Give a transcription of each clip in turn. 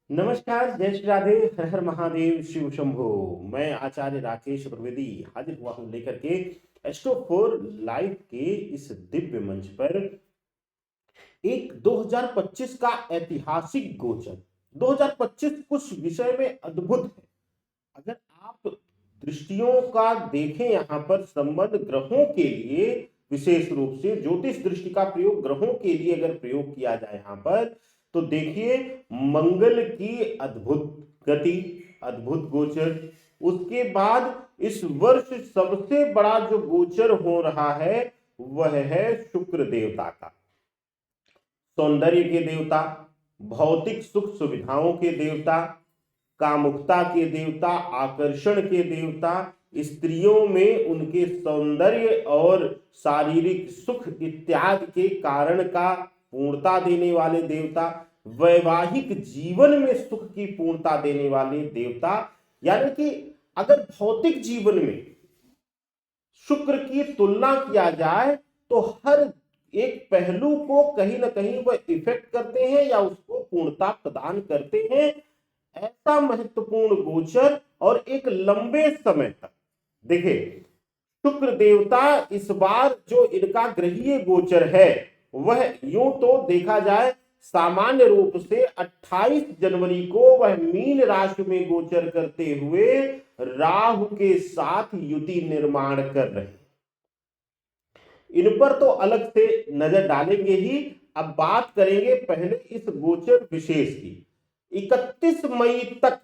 नमस्कार, जय श्री राधे, हर हर महादेव, शिव शंभो। मैं आचार्य राकेश चतुर्वेदी हाजिर हुआ हूं लेकर के एस्ट्रो 4 लाइव के इस दिव्य मंच पर एक 2025 का ऐतिहासिक गोचर। 2025 कुछ विषय में अद्भुत है। अगर आप दृष्टियों का देखें, यहाँ पर संबंध ग्रहों के लिए, विशेष रूप से ज्योतिष दृष्टि का प्रयोग ग्रहों के लिए अगर प्रयोग किया जाए यहाँ पर, तो देखिए मंगल की अद्भुत गति, अद्भुत गोचर। उसके बाद इस वर्ष सबसे बड़ा जो गोचर हो रहा है वह है शुक्र देवता का। सौंदर्य के देवता, भौतिक सुख सुविधाओं के देवता, कामुकता के देवता, आकर्षण के देवता, स्त्रियों में उनके सौंदर्य और शारीरिक सुख इत्यादि के कारण का पूर्णता देने वाले देवता, वैवाहिक जीवन में सुख की पूर्णता देने वाले देवता। यानी कि अगर भौतिक जीवन में शुक्र की तुलना किया जाए तो हर एक पहलू को कहीं ना कहीं वह इफेक्ट करते हैं या उसको पूर्णता प्रदान करते हैं। ऐसा महत्वपूर्ण गोचर और एक लंबे समय तक देखिए, शुक्र देवता इस बार जो इनका ग्रहीय गोचर है वह यूं तो देखा जाए सामान्य रूप से 28 जनवरी को वह मीन राशि में गोचर करते हुए राहु के साथ युति निर्माण कर रहे हैं। इन पर तो अलग से नजर डालेंगे ही। अब बात करेंगे पहले इस गोचर विशेष की। 31 मई तक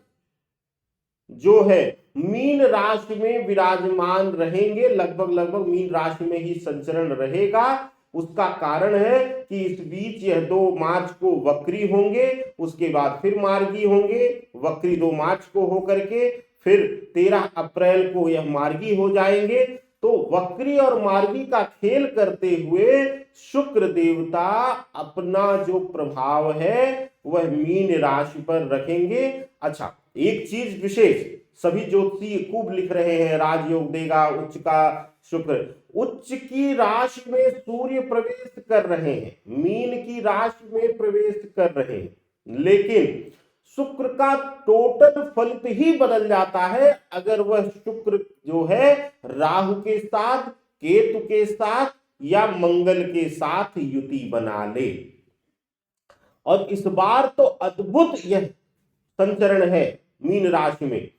जो है मीन राशि में विराजमान रहेंगे, लगभग मीन राशि में ही संचरण रहेगा। उसका कारण है कि इस बीच यह 2 मार्च को वक्री होंगे, उसके बाद फिर मार्गी होंगे। वक्री 2 मार्च को होकर के फिर 13 अप्रैल को यह मार्गी हो जाएंगे। तो वक्री और मार्गी का खेल करते हुए शुक्र देवता अपना जो प्रभाव है वह मीन राशि पर रखेंगे। अच्छा, एक चीज विशेष, सभी ज्योतिषी खूब लिख रहे हैं राजयोग देगा उच्च का शुक्र। उच्च की राशि में सूर्य प्रवेश कर रहे हैं, मीन की राशि में प्रवेश कर रहे हैं, लेकिन शुक्र का टोटल फलित ही बदल जाता है अगर वह शुक्र जो है राहु के साथ, केतु के साथ या मंगल के साथ युति बना ले। और इस बार तो अद्भुत यह संचरण है मीन राशि में।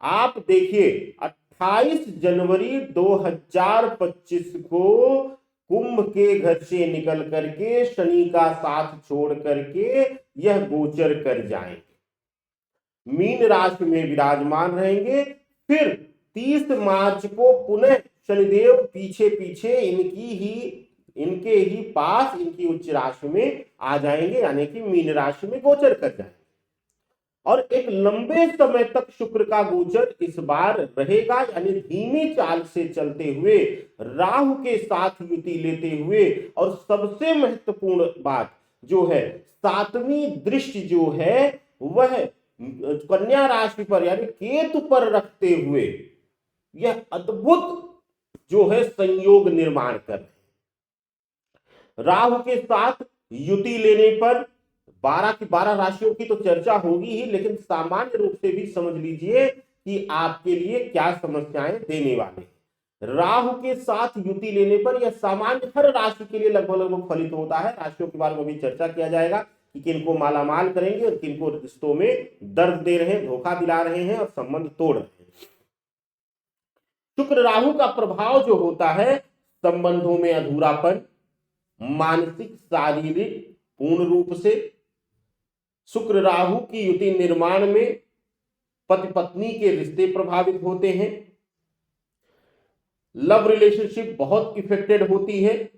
आप देखिए 28 जनवरी 2025 को कुंभ के घर से निकल करके शनि का साथ छोड़ करके यह गोचर कर जाएंगे, मीन राशि में विराजमान रहेंगे। फिर 30 मार्च को पुनः शनिदेव पीछे पीछे इनके ही पास इनकी उच्च राशि में आ जाएंगे, यानी कि मीन राशि में गोचर कर जाएंगे। और एक लंबे समय तक शुक्र का गोचर इस बार रहेगा, यानी धीमी चाल से चलते हुए राहु के साथ युति लेते हुए। और सबसे महत्वपूर्ण बात जो है, 7वीं दृष्टि जो है वह कन्या राशि पर यानी केतु पर रखते हुए यह अद्भुत जो है संयोग निर्माण कर रहे हैं। राहु के साथ युति लेने पर 12 की 12 राशियों की तो चर्चा होगी ही, लेकिन सामान्य रूप से भी समझ लीजिए कि आपके लिए क्या समस्याएं देने वाले हैं। राहु के साथ युति लेने पर यह सामान्य हर राशि के लिए लगभग फलित होता है। राशियों के बारे में भी चर्चा किया जाएगा कि किनको मालामाल करेंगे और किनको रिश्तों में दर्द दे रहे हैं, धोखा दिला रहे हैं और संबंध तोड़ रहे हैं। शुक्र राहु का प्रभाव जो होता है, संबंधों में अधूरापन, मानसिक शारीरिक पूर्ण रूप से। शुक्र राहु की युति निर्माण में पति पत्नी के रिश्ते प्रभावित होते हैं, लव रिलेशनशिप बहुत इफेक्टेड होती है।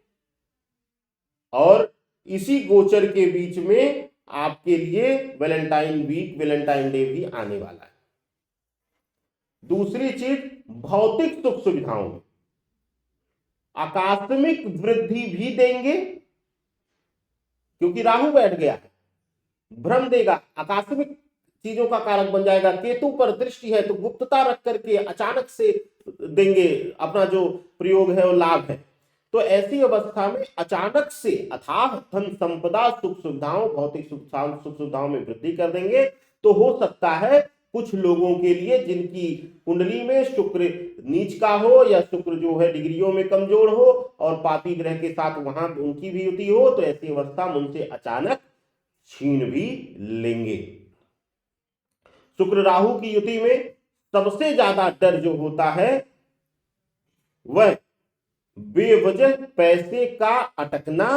और इसी गोचर के बीच में आपके लिए वैलेंटाइन वीक, वैलेंटाइन डे भी आने वाला है। दूसरी चीज, भौतिक सुख सुविधाओं में आकस्मिक वृद्धि भी देंगे, क्योंकि राहु बैठ गया है, भ्रम देगा, आकस्मिक चीजों का कारक बन जाएगा। केतु पर दृष्टि है तो गुप्तता रख करके अचानक से देंगे, अपना जो प्रयोग है वो लाभ है। तो ऐसी अवस्था में अचानक से अथाह धन संपदा सुख सुविधाओं भौतिक सुख सुविधाओं में वृद्धि कर देंगे। तो हो सकता है कुछ लोगों के लिए जिनकी कुंडली में शुक्र नीच का हो या शुक्र जो है डिग्रियों में कमजोर हो और पापी ग्रह के साथ वहां उनकी भी युति हो, तो ऐसी अवस्था में उनसे अचानक छीन भी लेंगे। शुक्र राहु की युति में सबसे ज्यादा डर जो होता है वह बेवजह पैसे का अटकना,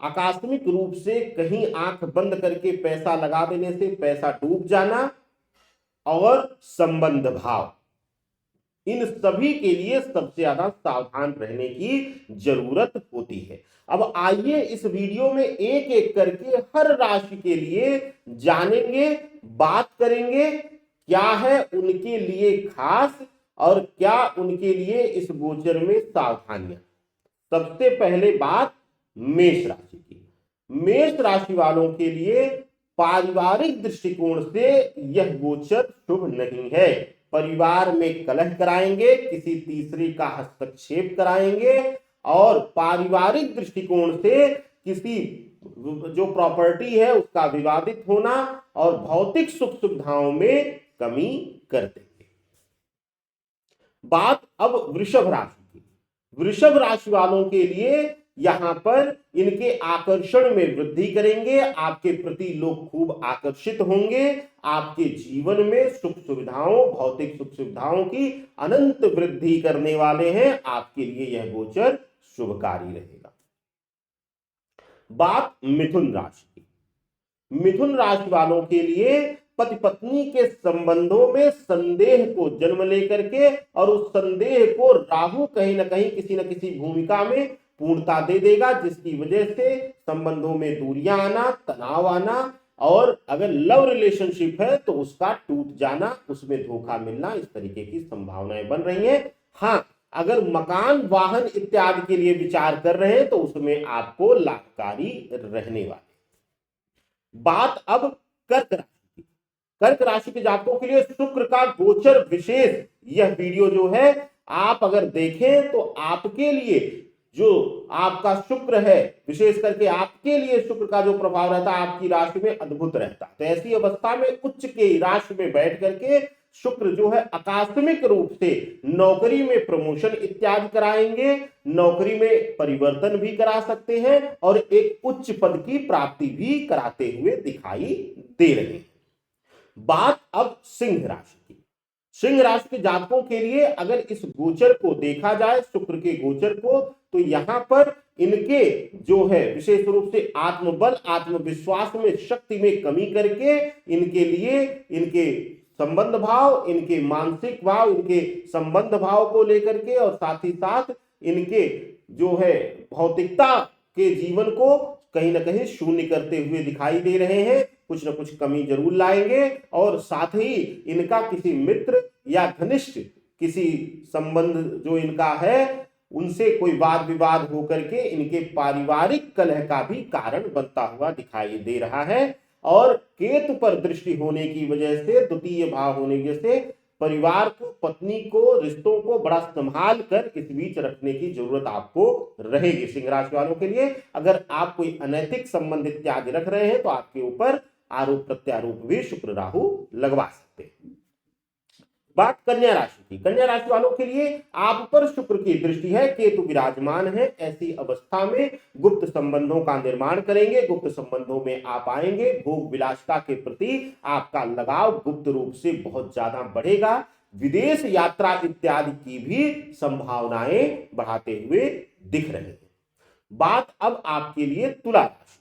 आकस्मिक रूप से कहीं आंख बंद करके पैसा लगा देने से पैसा डूब जाना और संबंध भाव, इन सभी के लिए सबसे ज्यादा सावधान रहने की जरूरत होती है। अब आइए इस वीडियो में एक एक करके हर राशि के लिए जानेंगे, बात करेंगे क्या है उनके लिए खास और क्या उनके लिए इस गोचर में सावधानियां। सबसे पहले बात मेष राशि की। मेष राशि वालों के लिए पारिवारिक दृष्टिकोण से यह गोचर शुभ नहीं है। परिवार में कलह कराएंगे, किसी तीसरे का हस्तक्षेप कराएंगे और पारिवारिक दृष्टिकोण से किसी जो प्रॉपर्टी है उसका विवादित होना और भौतिक सुख सुविधाओं में कमी कर देंगे। बात अब वृषभ राशि की। वृषभ राशि वालों के लिए यहां पर इनके आकर्षण में वृद्धि करेंगे, आपके प्रति लोग खूब आकर्षित होंगे, आपके जीवन में सुख सुविधाओं भौतिक सुख सुविधाओं की अनंत वृद्धि करने वाले हैं। आपके लिए यह गोचर शुभकारी रहेगा। बात मिथुन राशि की। मिथुन राशि वालों के लिए पति पत्नी के संबंधों में संदेह को जन्म लेकर के और उस संदेह को राहु कहीं ना कहीं किसी न किसी भूमिका में पूर्णता दे देगा, जिसकी वजह से संबंधों में दूरियां आना, तनाव आना और अगर लव रिलेशनशिप है तो उसका टूट जाना, उसमें धोखा मिलना, इस तरीके की संभावनाएं बन रही हैं। हाँ, अगर मकान वाहन इत्यादि के लिए विचार कर रहे हैं तो उसमें आपको लाभकारी रहने वाले। बात अब कर्क राशि की। कर्क राशि के जातकों के लिए शुक्र का गोचर विशेष यह वीडियो जो है आप अगर देखें तो आपके लिए जो आपका शुक्र है, विशेष करके आपके लिए शुक्र का जो प्रभाव रहता है आपकी राशि में अद्भुत रहता है। तो ऐसी अवस्था में उच्च के राशि में बैठ करके शुक्र जो है आकस्मिक रूप से नौकरी में प्रमोशन इत्यादि कराएंगे, नौकरी में परिवर्तन भी करा सकते हैं और एक उच्च पद की प्राप्ति भी कराते हुए दिखाई दे रहे हैं। बात अब सिंह राशि की। सिंह राशि के जातकों के लिए अगर इस गोचर को देखा जाए, शुक्र के गोचर को, तो यहां पर इनके जो है विशेष रूप से आत्मबल आत्मविश्वास में शक्ति में कमी करके इनके लिए इनके संबंध भाव, इनके मानसिक भाव, इनके संबंध भाव को लेकर के और साथ ही साथ इनके जो है भौतिकता के जीवन को कहीं ना कहीं शून्य करते हुए दिखाई दे रहे हैं। कुछ ना कुछ कमी जरूर लाएंगे और साथ ही इनका किसी मित्र या घनिष्ठ किसी संबंध जो इनका है उनसे कोई वाद विवाद होकर के इनके पारिवारिक कलह का भी कारण बनता हुआ दिखाई दे रहा है। और केतु पर दृष्टि होने की वजह से, द्वितीय भाव होने की वजह से परिवार को, पत्नी को, रिश्तों को बड़ा संभाल कर इस बीच रखने की जरूरत आपको रहेगी। सिंह राशि वालों के लिए अगर आप कोई अनैतिक संबंध इत्यादि रख रहे हैं तो आपके ऊपर आरोप प्रत्यारोप भी शुक्र राहु लगवा सकते हैं। बात कन्या राशि की। कन्या राशि वालों के लिए आप पर शुक्र की दृष्टि है, केतु विराजमान है। ऐसी अवस्था में गुप्त संबंधों का निर्माण करेंगे, गुप्त संबंधों में आप आएंगे, भोग विलासिता के प्रति आपका लगाव गुप्त रूप से बहुत ज्यादा बढ़ेगा, विदेश यात्रा इत्यादि की भी संभावनाएं बढ़ाते हुए दिख रहे हैं। बात अब आपके लिए तुला राशि।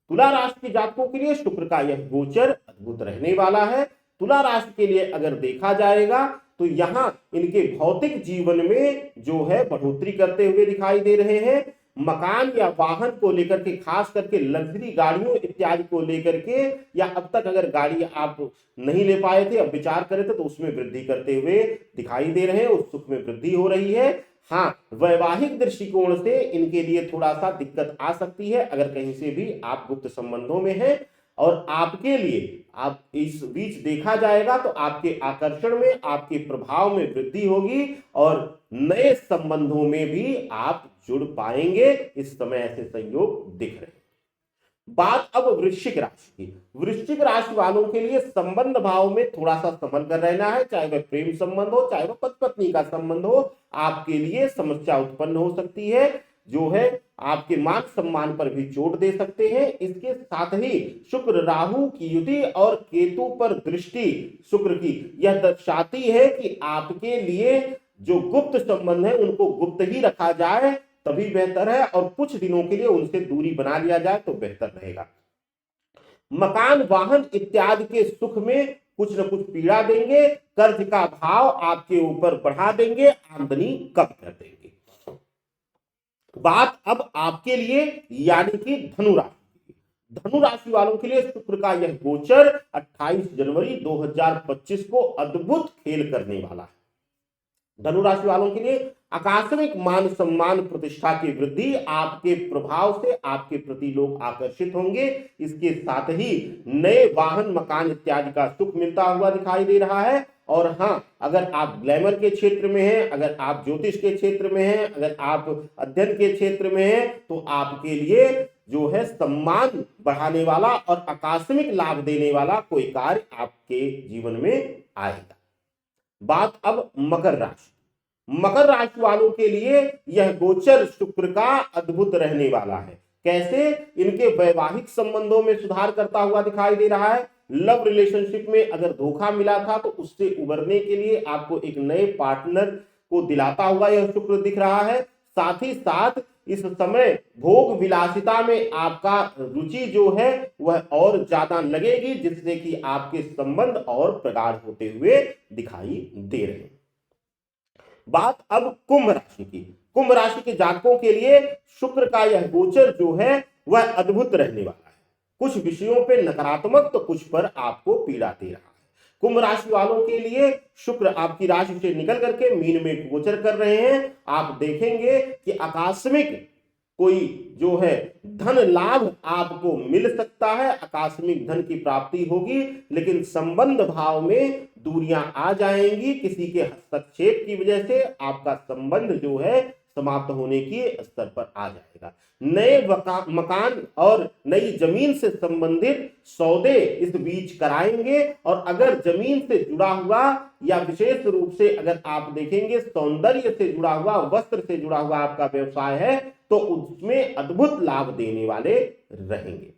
तुला राशि के जातकों के लिए शुक्र का यह गोचर अद्भुत रहने वाला है। तुला राशि के लिए अगर देखा जाएगा तो यहां इनके भौतिक जीवन में जो है बढ़ोतरी करते हुए दिखाई दे रहे हैं। मकान या वाहन को लेकर के, खास करके लग्जरी गाड़ियों इत्यादि को लेकर के, या अब तक अगर गाड़ी आप नहीं ले पाए थे, अब विचार करे थे, तो उसमें वृद्धि करते हुए दिखाई दे रहे हैं, उस सुख में वृद्धि हो रही है। हाँ, वैवाहिक दृष्टिकोण से इनके लिए थोड़ा सा दिक्कत आ सकती है अगर कहीं से भी आप गुप्त संबंधों में हैं। और आपके लिए आप इस बीच देखा जाएगा तो आपके आकर्षण में, आपके प्रभाव में वृद्धि होगी और नए संबंधों में भी आप जुड़ पाएंगे। इस समय ऐसे संयोग दिख रहे हैं। बात अब वृश्चिक राशि की। वृश्चिक राशि वालों के लिए संबंध भाव में थोड़ा सा संभल कर रहना है, चाहे वह प्रेम संबंध हो, चाहे वह पति पत्नी का संबंध हो, आपके लिए समस्या उत्पन्न हो सकती है, जो है आपके मान सम्मान पर भी चोट दे सकते हैं। इसके साथ ही शुक्र राहु की युति और केतु पर दृष्टि शुक्र की यह दर्शाती है कि आपके लिए जो गुप्त संबंध है उनको गुप्त ही रखा जाए तभी बेहतर है, और कुछ दिनों के लिए उनसे दूरी बना लिया जाए तो बेहतर रहेगा। मकान वाहन इत्यादि के सुख में कुछ न कुछ पीड़ा देंगे, कर्ज का भाव आपके ऊपर बढ़ा देंगे, आमदनी कम कर देंगे। बात अब आपके लिए यानी कि धनु राशि। धनु राशि वालों के लिए शुक्र का यह गोचर 28 जनवरी 2025 को अद्भुत खेल करने वाला है। धनु राशि वालों के लिए आकस्मिक मान सम्मान प्रतिष्ठा की वृद्धि, आपके प्रभाव से आपके प्रति लोग आकर्षित होंगे। इसके साथ ही नए वाहन मकान इत्यादि का सुख मिलता हुआ दिखाई दे रहा है। और हाँ, अगर आप ग्लैमर के क्षेत्र में हैं, अगर आप ज्योतिष के क्षेत्र में हैं, अगर आप अध्ययन के क्षेत्र में हैं, तो आपके लिए जो है सम्मान बढ़ाने वाला और आकस्मिक लाभ देने वाला कोई कार्य आपके जीवन में आएगा। बात अब मकर राशि। मकर राशि वालों के लिए यह गोचर शुक्र का अद्भुत रहने वाला है। कैसे? इनके वैवाहिक संबंधों में सुधार करता हुआ दिखाई दे रहा है। लव रिलेशनशिप में अगर धोखा मिला था तो उससे उबरने के लिए आपको एक नए पार्टनर को दिलाता हुआ यह शुक्र दिख रहा है। साथ ही साथ इस समय भोग विलासिता में आपका रुचि जो है वह और ज्यादा लगेगी, जिससे कि आपके संबंध और प्रगाढ़ होते हुए दिखाई दे रहे हैं। बात अब कुंभ राशि की। कुंभ राशि के जातकों के लिए शुक्र का यह गोचर जो है वह अद्भुत रहने वाला है। कुछ विषयों पे नकारात्मक तो कुछ पर आपको पीड़ा दे रहा है। कुंभ राशि वालों के लिए शुक्र आपकी राशि से निकल करके मीन में गोचर कर रहे हैं। आप देखेंगे कि आकस्मिक कोई जो है धन लाभ आपको मिल सकता है, आकस्मिक धन की प्राप्ति होगी, लेकिन संबंध भाव में दूरियां आ जाएंगी। किसी के हस्तक्षेप की वजह से आपका संबंध जो है समाप्त होने की स्तर पर आ जाएगा। नए मकान और नई जमीन से संबंधित सौदे इस बीच कराएंगे, और अगर जमीन से जुड़ा हुआ या विशेष रूप से अगर आप देखेंगे सौंदर्य से जुड़ा हुआ, वस्त्र से जुड़ा हुआ आपका व्यवसाय है तो उसमें अद्भुत लाभ देने वाले रहेंगे।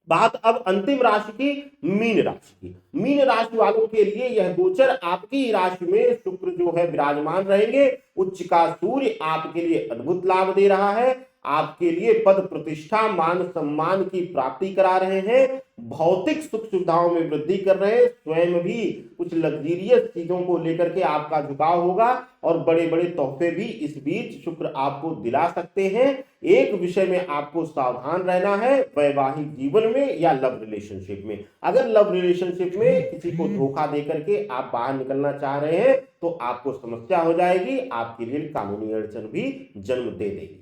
बात अब अंतिम राशि की मीन राशि की। मीन राशि वालों के लिए यह गोचर आपकी राशि में शुक्र जो है विराजमान रहेंगे। उच्च का सूर्य आपके लिए अद्भुत लाभ दे रहा है। आपके लिए पद प्रतिष्ठा मान सम्मान की प्राप्ति करा रहे हैं। भौतिक सुख सुविधाओं में वृद्धि कर रहे हैं। स्वयं भी कुछ लग्जरियस चीजों को लेकर के आपका झुकाव होगा, और बड़े बड़े तोहफे भी इस बीच शुक्र आपको दिला सकते हैं। एक विषय में आपको सावधान रहना है, वैवाहिक जीवन में या लव रिलेशनशिप में। अगर लव रिलेशनशिप में किसी को धोखा देकर के आप बाहर निकलना चाह रहे हैं तो आपको समस्या हो जाएगी, आपके लिए कानूनी अड़चन भी जन्म दे देगी।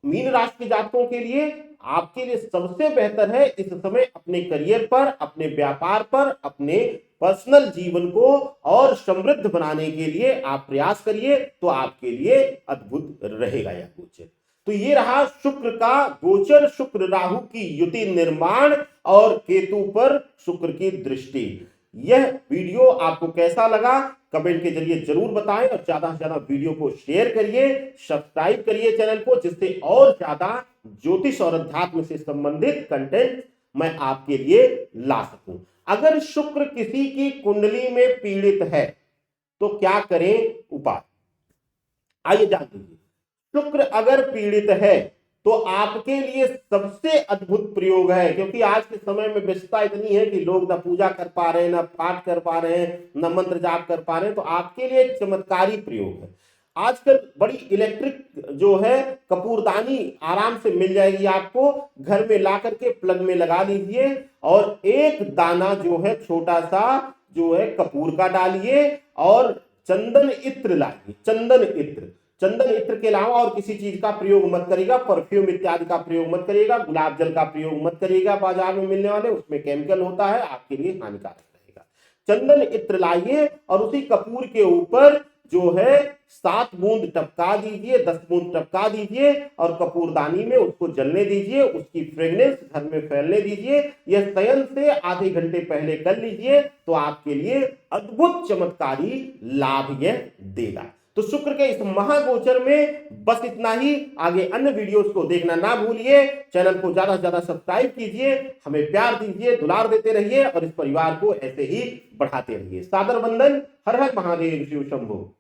मीन राशि के जातकों के लिए आपके लिए सबसे बेहतर है इस समय अपने करियर पर, अपने व्यापार पर, अपने पर्सनल जीवन को और समृद्ध बनाने के लिए आप प्रयास करिए, तो आपके लिए अद्भुत रहेगा यह गोचर। तो ये रहा शुक्र का गोचर, शुक्र राहु की युति निर्माण और केतु पर शुक्र की दृष्टि। यह वीडियो आपको कैसा लगा कमेंट के जरिए जरूर बताएं, और ज्यादा से ज्यादा वीडियो को शेयर करिए, सब्सक्राइब करिए चैनल को, जिससे और ज्यादा ज्योतिष और अध्यात्म से संबंधित कंटेंट मैं आपके लिए ला सकूं। अगर शुक्र किसी की कुंडली में पीड़ित है तो क्या करें उपाय, आइए जान लीजिए। शुक्र अगर पीड़ित है तो आपके लिए सबसे अद्भुत प्रयोग है, क्योंकि आज के समय में व्यस्तता इतनी है कि लोग ना पूजा कर पा रहे हैं, ना पाठ कर पा रहे हैं, ना मंत्र जाप कर पा रहे हैं। तो आपके लिए एक चमत्कारी प्रयोग है। आजकल बड़ी इलेक्ट्रिक जो है कपूरदानी आराम से मिल जाएगी आपको, घर में ला करके प्लग में लगा लीजिए, और एक दाना जो है छोटा सा जो है कपूर का डालिए, और चंदन इत्र लाइए। चंदन इत्र के अलावा और किसी चीज का प्रयोग मत करिएगा, परफ्यूम इत्यादि का प्रयोग मत करिएगा, गुलाब जल का प्रयोग मत करिएगा, बाजार में मिलने वाले उसमें केमिकल होता है, आपके लिए हानिकारक रहेगा। चंदन इत्र लाइए और उसी कपूर के ऊपर जो है 7 बूंद टपका दीजिए, 10 बूंद टपका दीजिए और कपूरदानी में उसको जलने दीजिए, उसकी फ्रेग्रेंस घर में फैलने दीजिए। यह शयन से आधे घंटे पहले कर लीजिए तो आपके लिए अद्भुत चमत्कारी लाभ यह देगा। तो शुक्र के इस महागोचर में बस इतना ही। आगे अन्य वीडियोस को देखना ना भूलिए। चैनल को ज्यादा से ज्यादा सब्सक्राइब कीजिए, हमें प्यार दीजिए, दुलार देते रहिए और इस परिवार को ऐसे ही बढ़ाते रहिए। सादर वंदन। हर हर महादेव। शिव शंभो।